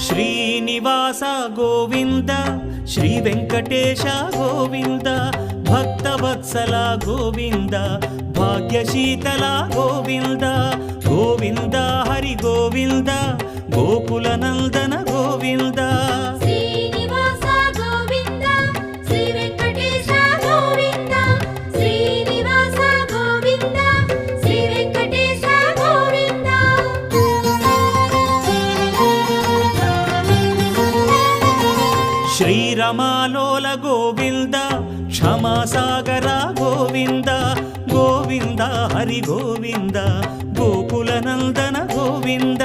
Srinivasa Govinda Shri Venkatesha Govinda Bhaktavatsala Govinda భాగ్యశీతల Govinda Govinda Hari Govinda Gokula Nandana Govinda Srinivasa Govinda Shri Venkatesha Govinda Srinivasa Govinda Shri Venkatesha Govinda శ్రీరమాలోల Govinda క్షమాసాగర Govinda Govinda Hari Govinda Gokula Nandana Govinda